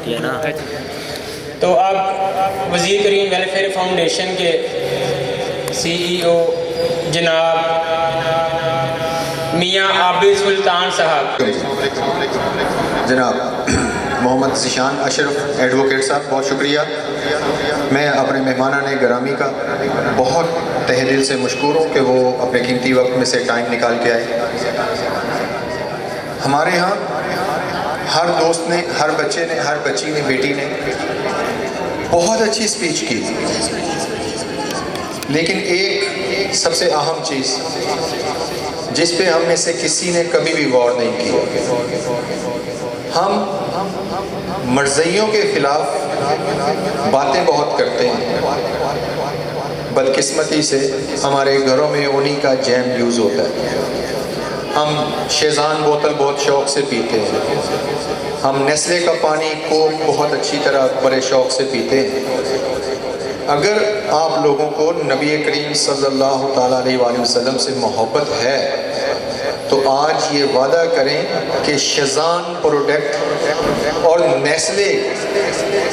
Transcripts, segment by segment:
ہوتی ہے نا. تو اب وزیر کریم ویلفیئر فاؤنڈیشن کے سی ای او جناب میاں عابد سلطان صاحب. جناب محمد ذیشان اشرف ایڈوکیٹ صاحب بہت شکریہ. میں اپنے مہمانان گرامی کا بہت تہ دل سے مشکور ہوں کہ وہ اپنے قیمتی وقت میں سے ٹائم نکال کے آئے. ہمارے ہاں ہر دوست نے، ہر بچے نے، ہر بچی نے، بیٹی نے بہت اچھی اسپیچ کی، لیکن ایک سب سے اہم چیز جس پہ ہم میں سے کسی نے کبھی بھی غور نہیں کیا، ہم مرضیوں کے خلاف باتیں بہت کرتے ہیں. بدقسمتی سے ہمارے گھروں میں انہی کا جیم یوز ہوتا ہے. ہم شیزان بوتل بہت شوق سے پیتے ہیں، ہم نیسلے کا پانی کوک بہت اچھی طرح بڑے شوق سے پیتے ہیں. اگر آپ لوگوں کو نبی کریم صلی اللہ تعالیٰ علیہ وآلہ وسلم سے محبت ہے تو آج یہ وعدہ کریں کہ شیزان پروڈکٹ اور نیسلے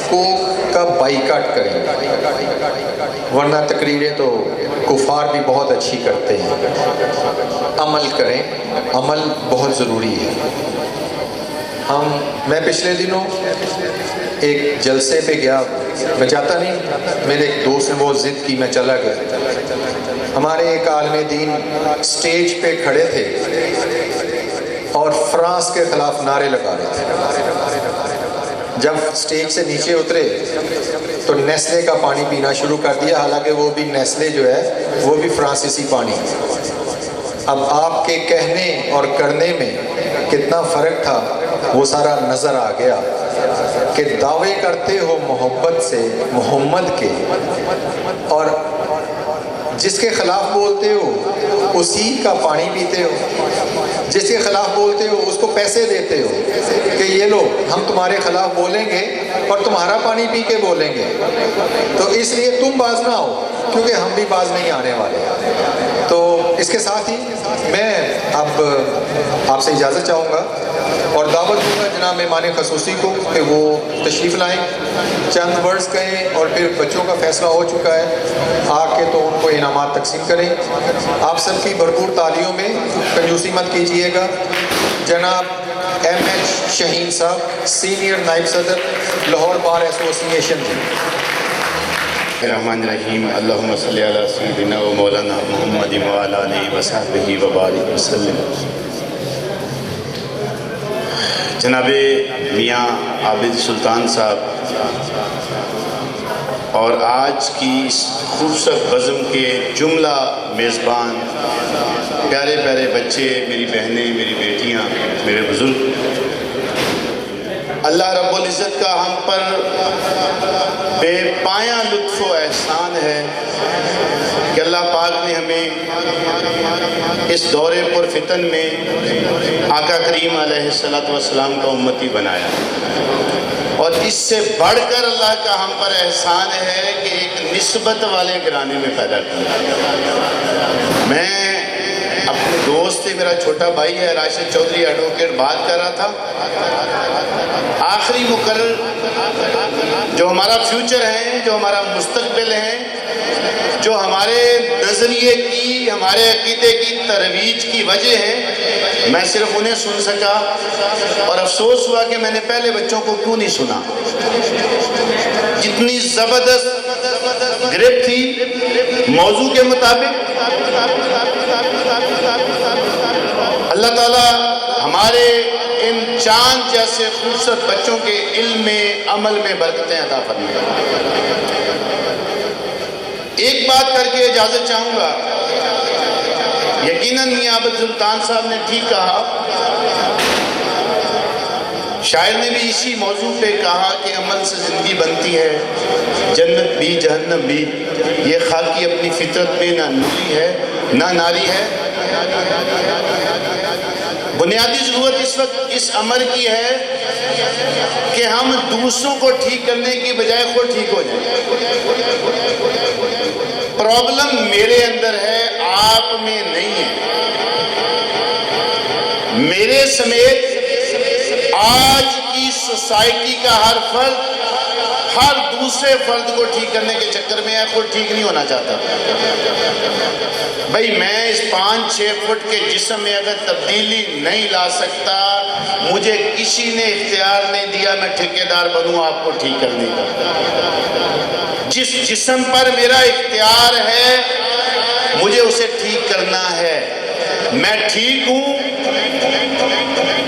کوک کا بائیکاٹ کریں، ورنہ تقریریں تو کفار بھی بہت اچھی کرتے ہیں. عمل کریں، عمل بہت ضروری ہے. میں پچھلے دنوں ایک جلسے پہ گیا، میں چاہتا نہیں، میرے ایک دوست نے بہت ضد کی، میں چلا گیا. ہمارے ایک عالم دین سٹیج پہ کھڑے تھے اور فرانس کے خلاف نعرے لگا رہے تھے. جب سٹیج سے نیچے اترے تو نیسلے کا پانی پینا شروع کر دیا، حالانکہ وہ بھی نیسلے جو ہے وہ بھی فرانسیسی پانی. اب آپ کے کہنے اور کرنے میں کتنا فرق تھا وہ سارا نظر آ گیا کہ دعوے کرتے ہو محبت سے محمد کے، اور جس کے خلاف بولتے ہو اسی کا پانی پیتے ہو، جس کے خلاف بولتے ہو اس کو پیسے دیتے ہو کہ یہ لو ہم تمہارے خلاف بولیں گے اور تمہارا پانی پی کے بولیں گے. تو اس لیے تم باز نہ ہو، کیونکہ ہم بھی باز نہیں آنے والے. تو اس کے ساتھ ہی میں اب آپ سے اجازت چاہوں گا اور دعوت دوں گا جناب مہمان خصوصی کو کہ وہ تشریف لائیں، چند ورڈز کہیں، اور پھر بچوں کا فیصلہ ہو چکا ہے، آ کے تو ان کو انعامات تقسیم کریں. آپ سب کی بھرپور تالیوں میں کنجوسی مت کیجیے گا. جناب ایم ایچ شہین صاحب، سینئر نائب صدر لاہور بار ایسوسی ایشن. الرحمن الرحیم. اللہم صلی علی سیدنا و مولانا محمد وعلی آلہ وصحبہ وبارک وسلم. جناب میاں عابد سلطان صاحب اور آج کی اس خوبصورت بزم کے جملہ میزبان، پیارے پیارے بچے، میری بہنیں، میری بیٹیاں، میرے بزرگ، اللہ رب العزت کا ہم پر بے پایاں لطف و احسان ہے کہ اللہ پاک نے ہمیں اس دور پر فتن میں آقا کریم علیہ السلام کا امتی بنایا، اور اس سے بڑھ کر اللہ کا ہم پر احسان ہے کہ ایک نسبت والے گھرانے میں پیدا کیا. میں اپنے دوست سے، میرا چھوٹا بھائی ہے راشد چودھری ایڈوکیٹ، بات کر رہا تھا، آخری مقرر جو ہمارا فیوچر ہے، جو ہمارا مستقبل ہے، جو ہمارے نظریے کی، ہمارے عقیدے کی ترویج کی وجہ ہے، میں صرف انہیں سن سکا اور افسوس ہوا کہ میں نے پہلے بچوں کو کیوں نہیں سنا. جتنی زبردست گرپ تھی موضوع کے مطابق. اللہ تعالیٰ ہمارے ان چاند جیسے خوبصورت بچوں کے علم میں، عمل میں برکتیں عطا فرمائے. ایک بات کر کے اجازت چاہوں گا. یقیناً میاں عابد سلطان صاحب نے ٹھیک کہا، شاعر نے بھی اسی موضوع پہ کہا کہ عمل سے زندگی بنتی ہے، جنت بھی جہنم بھی. یہ خاکی اپنی فطرت میں نہ نوری ہے نہ ناری ہے. بنیادی ضرورت اس وقت اس امر کی ہے کہ ہم دوسروں کو ٹھیک کرنے کی بجائے خود ٹھیک ہو جائیں. پرابلم میرے اندر ہے، آپ میں نہیں ہے. میرے سمیت آج کی سوسائٹی کا ہر فرد ہر دوسرے فرد کو ٹھیک کرنے کے چکر میں ہے، خود ٹھیک نہیں ہونا چاہتا۔ بھئی میں اس 5-6 فٹ کے جسم میں اگر تبدیلی نہیں لا سکتا، مجھے کسی نے اختیار نہیں دیا میں ٹھیکیدار بنوں آپ کو ٹھیک کرنے کا۔ جس جسم پر میرا اختیار ہے مجھے اسے ٹھیک کرنا ہے۔ میں ٹھیک ہوں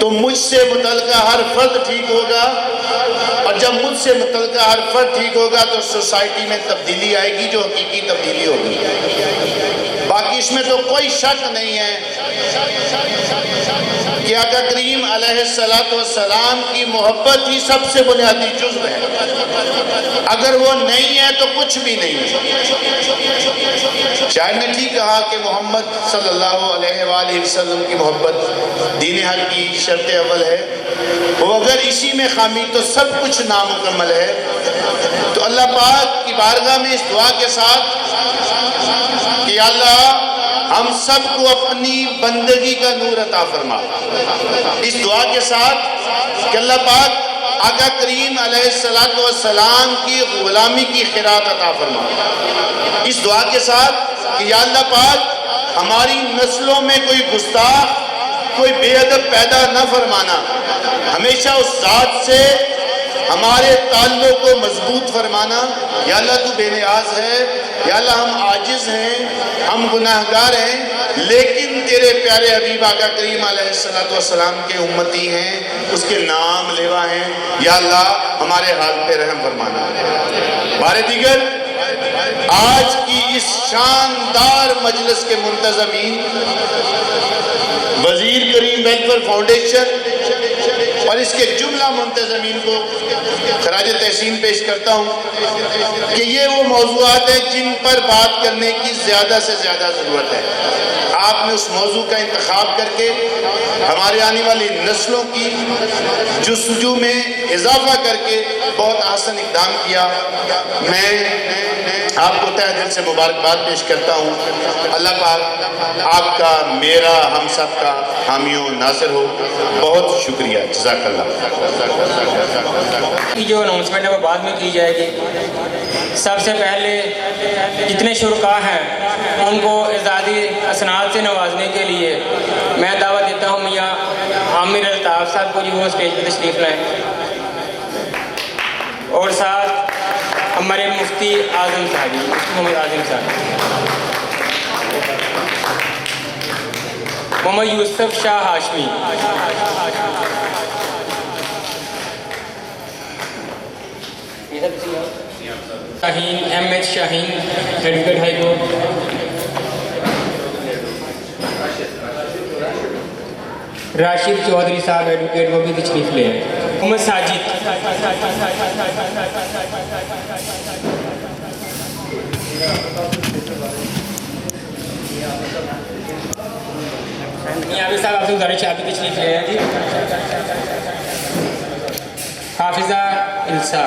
تو مجھ سے متعلقہ ہر فرد ٹھیک ہوگا، اور جب مجھ سے متعلقہ ہر فرد ٹھیک ہوگا تو سوسائٹی میں تبدیلی آئے گی جو حقیقی تبدیلی ہوگی۔ باقی اس میں تو کوئی شک نہیں ہے کہ آقا کریم علیہ السلام کی محبت ہی سب سے بنیادی جزو ہے۔ اگر وہ نہیں ہے تو کچھ بھی نہیں ہے۔ شاعر نے ٹھیک کہا کہ محمد صلی اللہ علیہ وآلہ وسلم کی محبت دین حق کی شرط اول ہے، وہ اگر اسی میں خامی تو سب کچھ نامکمل ہے۔ تو اللہ پاک کی بارگاہ میں اس دعا کے ساتھ کہ یا اللہ ہم سب کو اپنی بندگی کا نور عطا فرما، اس دعا کے ساتھ کہ اللہ پاک آقا کریم علیہ السلام کی غلامی کی خیرات عطا فرما، اس دعا کے ساتھ کہ یا اللہ پاک ہماری نسلوں میں کوئی گستاخ کوئی بے ادب پیدا نہ فرمانا، ہمیشہ اس ذات سے ہمارے تعلق کو مضبوط فرمانا۔ یا اللہ تو بے نیاز ہے، یا اللہ ہم عاجز ہیں، ہم گناہگار ہیں، لیکن تیرے پیارے حبیب آقا کریم علیہ السلام کے امتی ہیں، اس کے نام لیوا ہیں، یا اللہ ہمارے حال پہ رحم فرمانا۔ بارے دیگر آج کی اس شاندار مجلس کے منتظمین وزیر کریم ویلفیئر فاؤنڈیشن اور اس کے جملہ منتظمین کو خراج تحسین پیش کرتا ہوں کہ یہ وہ موضوعات ہیں جن پر بات کرنے کی زیادہ سے زیادہ ضرورت ہے۔ آپ نے اس موضوع کا انتخاب کر کے ہمارے آنے والی نسلوں کی جستجو میں اضافہ کر کے بہت آسان اقدام کیا۔ میں آپ کو تہ دل سے مبارکباد پیش کرتا ہوں۔ اللہ پاک آپ کا، میرا، ہم سب کا حامی و ناصر ہو۔ بہت شکریہ، جزاک اللہ۔ جو اناؤنسمنٹ ہے وہ بعد میں کی جائے گی۔ سب سے پہلے جتنے شرکاء ہیں ان کو اعزازی اسناد سے نوازنے کے لیے میں دعوت دیتا ہوں میاں عامر الطاف صاحب کو، جو وہ اسٹیج پہ تشریف لائیں، اور ساتھ ہمارے مفتی اعظم صاحب، مفتی Muhammad Azam Sahab, Muhammad Yousuf Shah Hashmi, Shaheen M H Shaheen advocate high court, Rashid Chaudhry Sahab advocate, وہ بھی تشریف لے آئے، محمد ساجد، میاں صاحب آپ سے گزارش ہے آپ بھی تشریف لے آئے جی، حافظہ السا،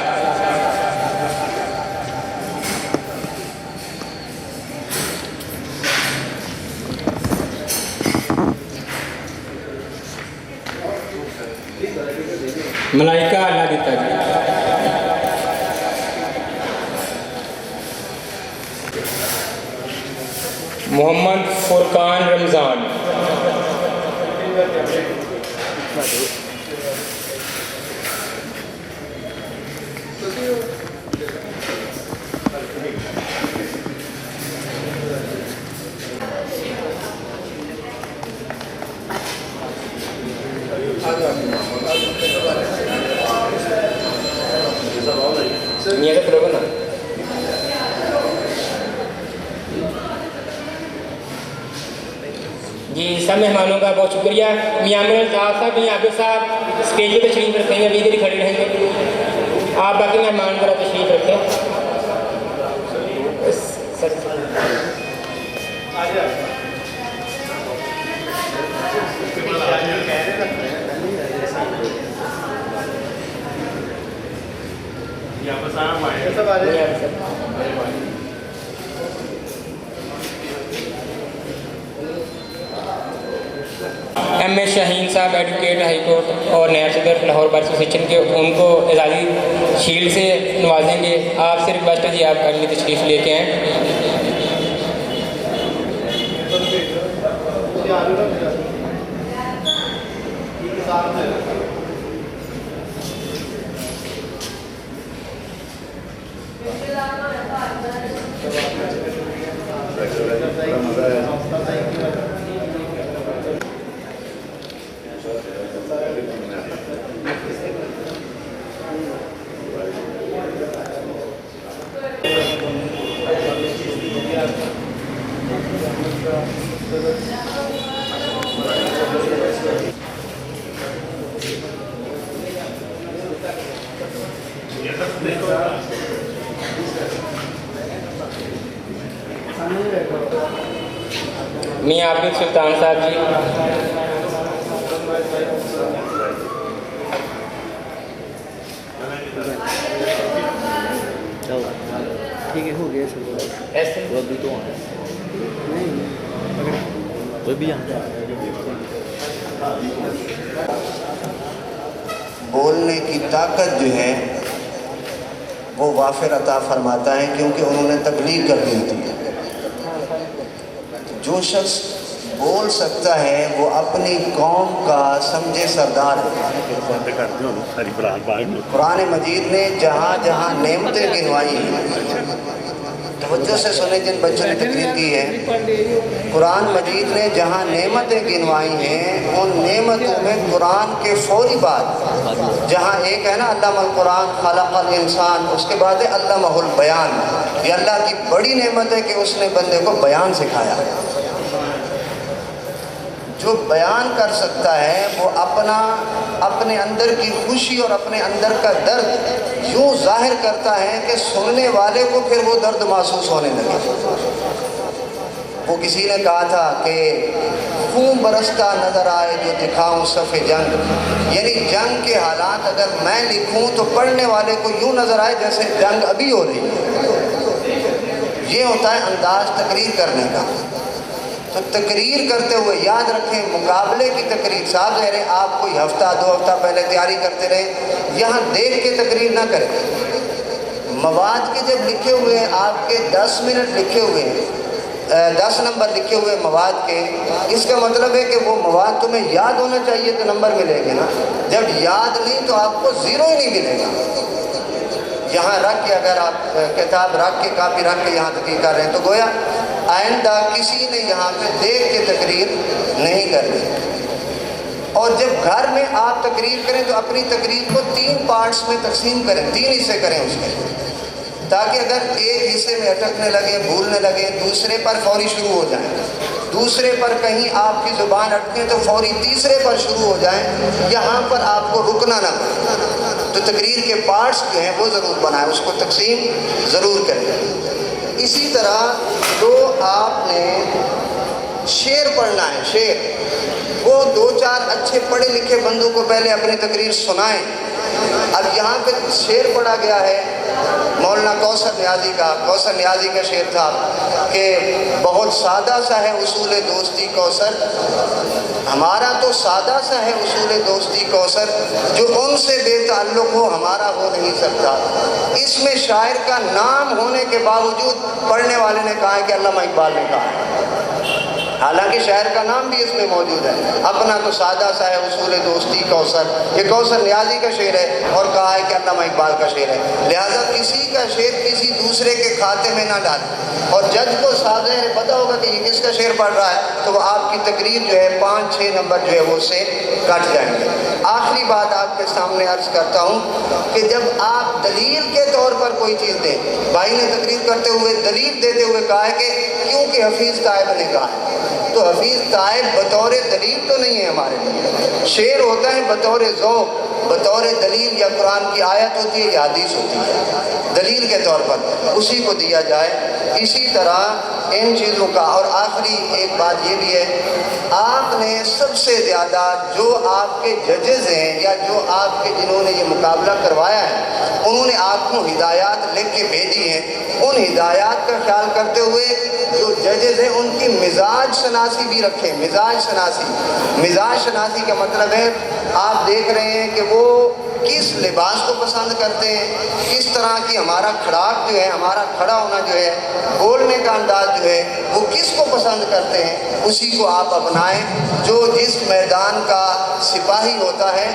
ملائکہ اللہ دیتا جی، محمد فرقان رمضان، میاں کا پروگرام نا جی، سب مہمانوں کا بہت شکریہ۔ میاں عامر الطاف صاحب، میاں عابد صاحب اسٹیج پہ تشریف رکھیں گے، ابھی ادھر ہی کھڑے رہیں گے، آپ باقی مہمان ذرا تشریف رکھیں۔ ایم اے شاہین صاحب ایڈوکیٹ ہائی کورٹ اور نیب صدر لاہور بار ایسوسیشن کے، ان کو اعزازی شیلڈ سے نوازیں گے۔ آپ سے ریکویسٹ ہے جی آپ اگلی تشریف لے کے آئیں۔ میاں عابد سلطان صاحب جی، ٹھیک ہے، ہو گیا ایسے وہ ابھی تو آنا وہ بھی آنا۔ بولنے کی طاقت جو ہے وہ وافر عطا فرماتا ہے، کیونکہ انہوں نے تبلیغ کر دی ہوتی ہے۔ جو شخص بول سکتا ہے وہ اپنی قوم کا سمجھے سردار ہے۔ قرآن مجید نے جہاں جہاں نعمتیں گنوائی ہیں، توجہ سے سنیں جن بچوں نے تقریر کی ہے، قرآن مجید نے جہاں نعمتیں گنوائی ہیں ان نعمتوں میں قرآن کے فوری بعد جہاں ایک ہے نا علامہ القرآن خلق الانسان، اس کے بعد ہے علمہ البیان۔ یہ اللہ کی بڑی نعمت ہے کہ اس نے بندے کو بیان سکھایا۔ جو بیان کر سکتا ہے وہ اپنے اندر کی خوشی اور اپنے اندر کا درد یوں ظاہر کرتا ہے کہ سننے والے کو پھر وہ درد محسوس ہونے لگے۔ وہ کسی نے کہا تھا کہ خون برستا نظر آئے جو دکھاؤں صف جنگ، یعنی جنگ کے حالات اگر میں لکھوں تو پڑھنے والے کو یوں نظر آئے جیسے جنگ ابھی ہو رہی ہے۔ یہ ہوتا ہے انداز تقریر کرنے کا۔ تو تقریر کرتے ہوئے یاد رکھیں، مقابلے کی تقریر صاحب ظاہر ہے آپ کوئی ہفتہ دو ہفتہ پہلے تیاری کرتے رہے، یہاں دیکھ کے تقریر نہ کریں۔ مواد کے جب لکھے ہوئے ہیں آپ کے 10 منٹ لکھے ہوئے ہیں، 10 نمبر لکھے ہوئے مواد کے، اس کا مطلب ہے کہ وہ مواد تمہیں یاد ہونا چاہیے تو نمبر ملے گے نا، جب یاد نہیں تو آپ کو 0 ہی نہیں ملے گا۔ یہاں رکھ کے اگر آپ کتاب رکھ کے کاپی رکھ کے یہاں تقریر کر رہے ہیں تو گویا آئندہ کسی نے یہاں پہ دیکھ کے تقریر نہیں کرنی۔ اور جب گھر میں آپ تقریر کریں تو اپنی تقریر کو 3 پارٹس میں تقسیم کریں، 3 حصے کریں اس کے، تاکہ اگر ایک حصے میں اٹکنے لگے بھولنے لگے دوسرے پر فوری شروع ہو جائیں، دوسرے پر کہیں آپ کی زبان اٹکے تو فوری تیسرے پر شروع ہو جائیں، یہاں پر آپ کو رکنا نہ پڑے۔ تو تقریر کے پارٹس جو ہیں وہ ضرور بنائیں، اس کو تقسیم ضرور کریں۔ اسی طرح جو آپ نے شعر پڑھنا ہے، شعر، وہ 2-4 اچھے پڑھے لکھے بندوں کو پہلے اپنی تقریر سنائیں۔ اب یہاں پہ شعر پڑھا گیا ہے مولانا کوثر نیازی کا شعر تھا کہ بہت سادہ سا ہے اصول دوستی کوثر، ہمارا تو سادہ سا ہے اصول دوستی کوثر، جو ان سے بے تعلق ہو ہمارا ہو نہیں سکتا۔ اس میں شاعر کا نام ہونے کے باوجود پڑھنے والے نے کہا ہے کہ علامہ اقبال نے کہا ہے، حالانکہ شاعر کا نام بھی اس میں موجود ہے۔ اپنا تو سادہ سا ہے اصول دوستی کوثر، یہ کوثر نیازی کا شعر ہے اور کہا ہے کہ علامہ اقبال کا شعر ہے، لہٰذا کسی کا شعر کسی دوسرے کے کھاتے میں نہ ڈالیں۔ اور جج کو سادہ پتہ ہوگا کہ یہ کس کا شعر پڑھ رہا ہے تو وہ آپ کی تقریر جو ہے 5-6 نمبر جو ہے وہ سے کٹ جائیں گے۔ آخری بات آپ کے سامنے عرض کرتا ہوں کہ جب آپ دلیل کے طور پر کوئی چیز دیں، بھائی نے تقریر کرتے ہوئے دلیل دیتے ہوئے کہا ہے کہ کیونکہ حفیظ طائب نے کہا ہے، تو حفیظ طائب بطور دلیل تو نہیں ہے ہمارے لیے، شعر ہوتا ہے بطور ذوق، بطور دلیل، یا قرآن کی آیت ہوتی ہے یا حدیث ہوتی ہے، دلیل کے طور پر اسی کو دیا جائے۔ اسی طرح ان چیزوں کا، اور آخری ایک بات یہ بھی ہے، آپ نے سب سے زیادہ جو آپ کے ججز ہیں یا جو آپ کے جنہوں نے یہ مقابلہ کروایا ہے، انہوں نے آپ کو ہدایات لکھ کے بھیجی ہیں، ان ہدایات کا خیال کرتے ہوئے جو ججز ہیں ان کی مزاج شناسی بھی رکھیں. مزاج شناسی کا مطلب ہے آپ دیکھ رہے ہیں کہ وہ کس لباس کو پسند کرتے ہیں, کس طرح کی ہمارا کھڑاک جو ہے, ہمارا کھڑا ہونا جو ہے, بولنے کا انداز جو ہے, وہ کس کو پسند کرتے ہیں, اسی کو آپ اپنائیں. جو جس میدان کا سپاہی ہوتا ہے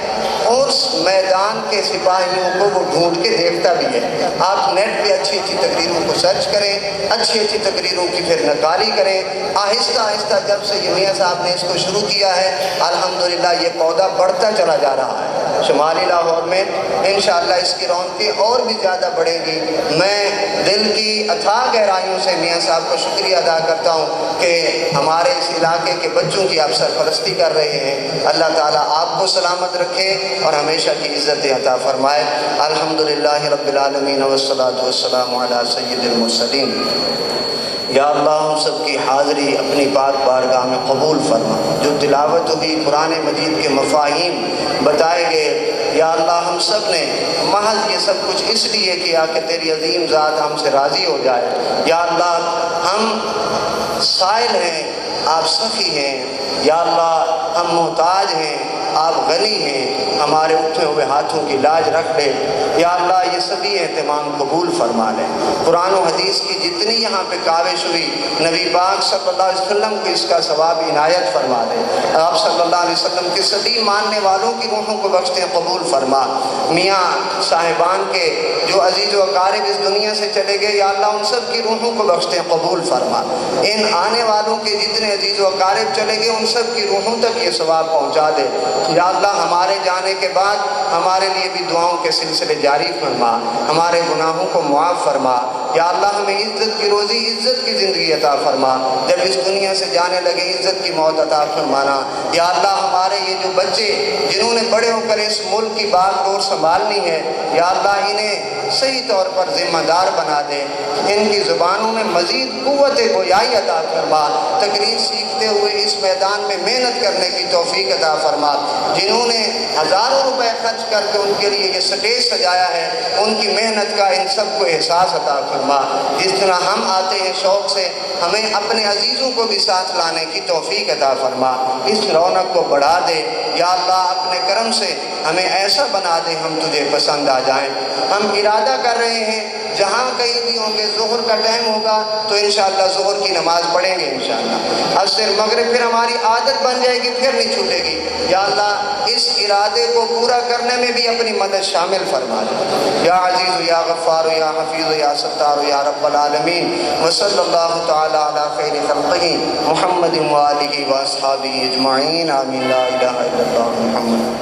اس میدان کے سپاہیوں کو وہ ڈھونڈ کے دیکھتا بھی ہے. آپ نیٹ پہ اچھی تقریروں کو سرچ کریں, اچھی تقریروں کی پھر نقالی کریں. آہستہ آہستہ جب سے یہ میاں صاحب نے اس کو شروع کیا ہے الحمدللہ یہ پودا بڑھتا چلا جا رہا ہے. شمالی لاہور میں انشاءاللہ اس کی رونقیں اور بھی زیادہ بڑھیں گی. میں دل کی اتھاہ گہرائیوں سے میاں صاحب کو شکریہ ادا کرتا ہوں کہ ہمارے اس علاقے کے بچوں کی آپ سرپرستی کر رہے ہیں. اللہ تعالیٰ آپ کو سلامت رکھے اور ہمیشہ کی عزت عطا فرمائے. الحمدللہ رب العالمین والصلاة والسلام علی سید المرسلین. یا اللہ ہم سب کی حاضری اپنی پاک بارگاہ میں قبول فرما. جو تلاوت ہوئی قرآن مجید کے مفاہیم بتائے گئے, یا اللہ ہم سب نے محض یہ سب کچھ اس لیے کیا کہ تیری عظیم ذات ہم سے راضی ہو جائے. یا اللہ ہم سائل ہیں, آپ سخی ہیں. یا اللہ ہم محتاج ہیں, آپ غنی ہیں. ہمارے اٹھے ہوئے ہاتھوں کی لاج رکھ لے. یا اللہ یہ سبھی اہتمام قبول فرما لے. قرآن و حدیث کی جتنی یہاں پہ کاوش ہوئی نبی پاک صلی اللہ علیہ وسلم کو اس کا ثواب عنایت فرما دے. آپ صلی اللہ علیہ وسلم کے سبھی ماننے والوں کی روحوں کو بخشتے قبول فرما. میاں صاحبان کے جو عزیز و اقارب اس دنیا سے چلے گئے یا اللہ ان سب کی روحوں کو بخشتے قبول فرما. ان آنے والوں کے جتنے عزیز و اقارب چلے گئے ان سب کی روحوں تک یہ ثواب پہنچا دے. یا اللہ ہمارے جانے کے بعد ہمارے لیے بھی دعاؤں کے سلسلے جاری فرما. ہمارے گناہوں کو معاف فرما. یا اللہ ہمیں عزت کی روزی عزت کی زندگی عطا فرما. جب اس دنیا سے جانے لگے عزت کی موت عطا فرمانا. یا اللہ ہمارے یہ جو بچے جنہوں نے بڑے ہو کر اس ملک کی باغ ڈور سنبھالنی ہے یا اللہ انہیں صحیح طور پر ذمہ دار بنا دے. ان کی زبانوں میں مزید قوت گویائی عطا فرما. تقریر سیکھتے ہوئے اس میدان میں محنت کرنے کی توفیق عطا فرما. جنہوں نے ہزاروں روپے خرچ کر کے ان کے لیے یہ سٹیج سجایا ہے ان کی محنت کا ان سب کو احساس عطا فرما. جس طرح ہم آتے ہیں شوق سے ہمیں اپنے عزیزوں کو بھی ساتھ لانے کی توفیق عطا فرما. اس رونق کو بڑھا دے. یا اللہ اپنے کرم سے ہمیں ایسا بنا دے ہم تجھے پسند آ جائیں. ہم ارادہ کر رہے ہیں جہاں کہیں بھی ہوں گے ظہر کا ٹائم ہوگا تو انشاءاللہ ظہر کی نماز پڑھیں گے انشاءاللہ. عصر مغرب پھر ہماری عادت بن جائے گی, پھر نہیں چھوٹے گی. یا اللہ اس ارادے کو پورا کرنے میں بھی اپنی مدد شامل فرما دے. یا عزیز یا غفار یا حفیظ یا ستار یا رب العالمین. وصلی اللہ تعالی علی خیر خلقہ محمد و آلہ و اصحابہ اجمعین. آمین. لا الہ الا اللہ محمد.